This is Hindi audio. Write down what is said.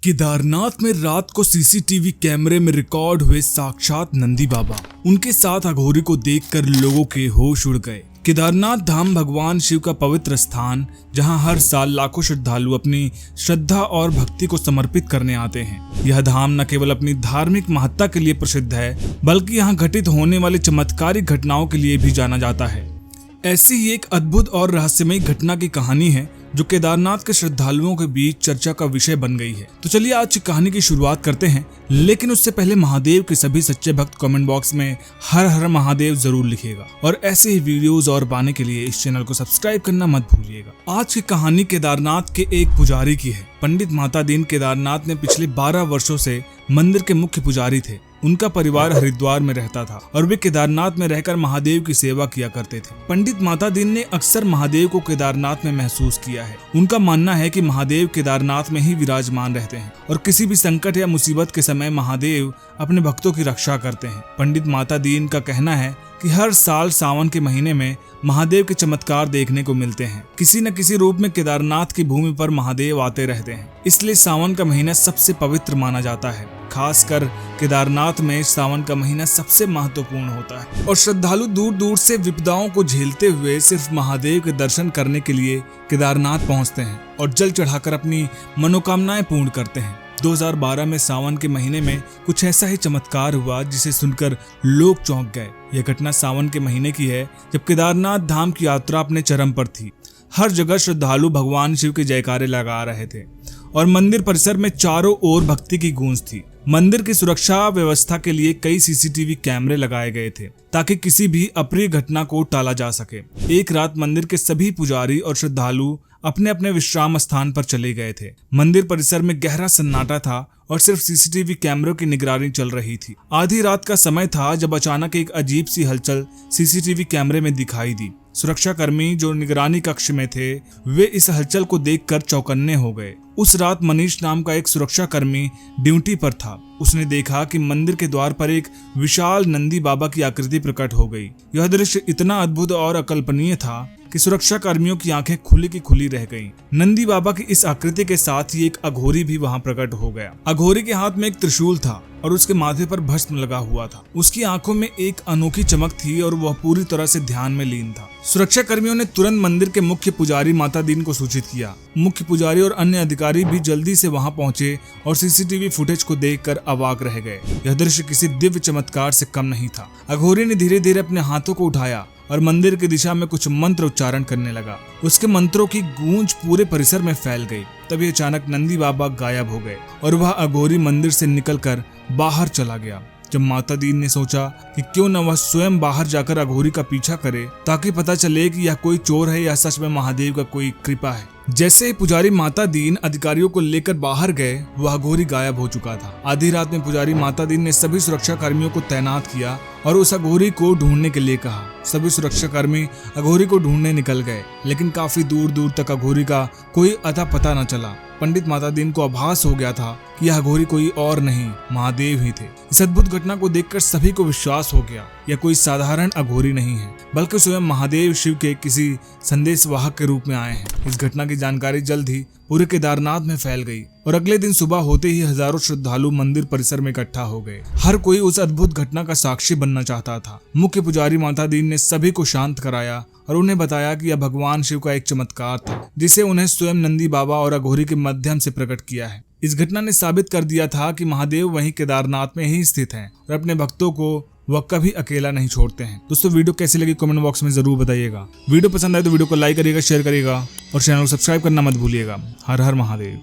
केदारनाथ में रात को सीसीटीवी कैमरे में रिकॉर्ड हुए साक्षात नंदी बाबा, उनके साथ अघोरी को देखकर लोगों के होश उड़ गए। केदारनाथ धाम भगवान शिव का पवित्र स्थान, जहां हर साल लाखों श्रद्धालु अपनी श्रद्धा और भक्ति को समर्पित करने आते हैं। यह धाम न केवल अपनी धार्मिक महत्ता के लिए प्रसिद्ध है, बल्कि यहां घटित होने वाली चमत्कारिक घटनाओं के लिए भी जाना जाता है। ऐसी ही एक अद्भुत और रहस्यमयी घटना की कहानी है जो केदारनाथ के श्रद्धालुओं के बीच चर्चा का विषय बन गई है। तो चलिए आज की कहानी की शुरुआत करते हैं, लेकिन उससे पहले महादेव के सभी सच्चे भक्त कमेंट बॉक्स में हर हर महादेव जरूर लिखिएगा और ऐसे ही वीडियोस और पाने के लिए इस चैनल को सब्सक्राइब करना मत भूलिएगा। आज की कहानी केदारनाथ के एक पुजारी की है। पंडित माता दीन केदारनाथ में पिछले 12 वर्षों से मंदिर के मुख्य पुजारी थे। उनका परिवार हरिद्वार में रहता था और वे केदारनाथ में रहकर महादेव की सेवा किया करते थे। पंडित माता दीन ने अक्सर महादेव को केदारनाथ में महसूस किया है। उनका मानना है कि महादेव केदारनाथ में ही विराजमान रहते हैं और किसी भी संकट या मुसीबत के समय महादेव अपने भक्तों की रक्षा करते हैं। पंडित माता दीन का कहना है कि हर साल सावन के महीने में महादेव के चमत्कार देखने को मिलते हैं। किसी न किसी रूप में केदारनाथ की भूमि पर महादेव आते रहते हैं, इसलिए सावन का महीना सबसे पवित्र माना जाता है। खासकर केदारनाथ में सावन का महीना सबसे महत्वपूर्ण होता है और श्रद्धालु दूर दूर से विपदाओं को झेलते हुए सिर्फ महादेव के दर्शन करने के लिए केदारनाथ पहुंचते हैं और जल चढ़ाकर अपनी मनोकामनाएं पूर्ण करते हैं। 2012 में सावन के महीने में कुछ ऐसा ही चमत्कार हुआ जिसे सुनकर लोग चौंक गए। यह घटना सावन के महीने की है, जब केदारनाथ धाम की यात्रा अपने चरम पर थी। हर जगह श्रद्धालु भगवान शिव के जयकारे लगा रहे थे और मंदिर परिसर में चारों ओर भक्ति की गूंज थी। मंदिर की सुरक्षा व्यवस्था के लिए कई सीसीटीवी कैमरे लगाए गए थे ताकि किसी भी अप्रिय घटना को टाला जा सके। एक रात मंदिर के सभी पुजारी और श्रद्धालु अपने अपने विश्राम स्थान पर चले गए थे। मंदिर परिसर में गहरा सन्नाटा था और सिर्फ सीसीटीवी कैमरों की निगरानी चल रही थी। आधी रात का समय था जब अचानक एक अजीब सी हलचल सीसीटीवी कैमरे में दिखाई दी। सुरक्षा कर्मी जो निगरानी कक्ष में थे, वे इस हलचल को देखकर चौकन्ने हो गए। उस रात मनीष नाम का एक सुरक्षा कर्मी ड्यूटी पर था। उसने देखा कि मंदिर के द्वार पर एक विशाल नंदी बाबा की आकृति प्रकट हो गई। यह दृश्य इतना अद्भुत और अकल्पनीय था कि सुरक्षा कर्मियों की आंखें खुली की खुली रह गईं। नंदी बाबा की इस आकृति के साथ ही एक अघोरी भी वहां प्रकट हो गया। अघोरी के हाथ में एक त्रिशूल था और उसके माथे पर भस्म लगा हुआ था। उसकी आंखों में एक अनोखी चमक थी और वह पूरी तरह से ध्यान में लीन था। सुरक्षा कर्मियों ने तुरंत मंदिर के मुख्य पुजारी माता दीन को सूचित किया। मुख्य पुजारी और अन्य अधिकारी भी जल्दी से वहां पहुंचे और सीसीटीवी फुटेज को देखकर अवाक रह गए। यह दृश्य किसी दिव्य चमत्कार से कम नहीं था। अघोरी ने धीरे धीरे अपने हाथों को उठाया और मंदिर की दिशा में कुछ मंत्र उच्चारण करने लगा। उसके मंत्रों की गूंज पूरे परिसर में फैल गई। तभी अचानक नंदी बाबा गायब हो गए और वह अघोरी मंदिर से निकलकर बाहर चला गया। जब माता दीन ने सोचा कि क्यों न वह स्वयं बाहर जाकर अघोरी का पीछा करे ताकि पता चले कि यह कोई चोर है या सच में महादेव का कोई कृपा है। जैसे ही पुजारी माता दीन अधिकारियों को लेकर बाहर गए, वह अघोरी गायब हो चुका था। आधी रात में पुजारी माता दीन ने सभी सुरक्षा कर्मियों को तैनात किया और उस अघोरी को ढूंढने के लिए कहा। सभी सुरक्षा कर्मी अघोरी को ढूंढने निकल गए, लेकिन काफी दूर दूर तक अघोरी का कोई अता पता न चला। पंडित माता दीन को आभास हो गया था कि यह अघोरी कोई और नहीं, महादेव ही थे। इस अद्भुत घटना को देखकर सभी को विश्वास हो गया, यह कोई साधारण अघोरी नहीं है, बल्कि स्वयं महादेव शिव के किसी संदेशवाहक के रूप में आए हैं। इस घटना की जानकारी जल्द ही पूरे केदारनाथ में फैल गई और अगले दिन सुबह होते ही हजारों श्रद्धालु मंदिर परिसर में इकट्ठा हो गए। हर कोई उस अद्भुत घटना का साक्षी बनना चाहता था। मुख्य पुजारी माता दीन ने सभी को शांत कराया और उन्हें बताया कि यह भगवान शिव का एक चमत्कार था, जिसे उन्हें स्वयं नंदी बाबा और अघोरी के माध्यम से प्रकट किया है। इस घटना ने साबित कर दिया था कि महादेव वहीं केदारनाथ में ही स्थित हैं और अपने भक्तों को वह कभी अकेला नहीं छोड़ते हैं। दोस्तों, वीडियो कैसी लगी कमेंट बॉक्स में जरूर बताइएगा। वीडियो पसंद आए तो वीडियो को लाइक करिएगा, शेयर करिएगा और चैनल को सब्सक्राइब करना मत भूलिएगा। हर हर महादेव।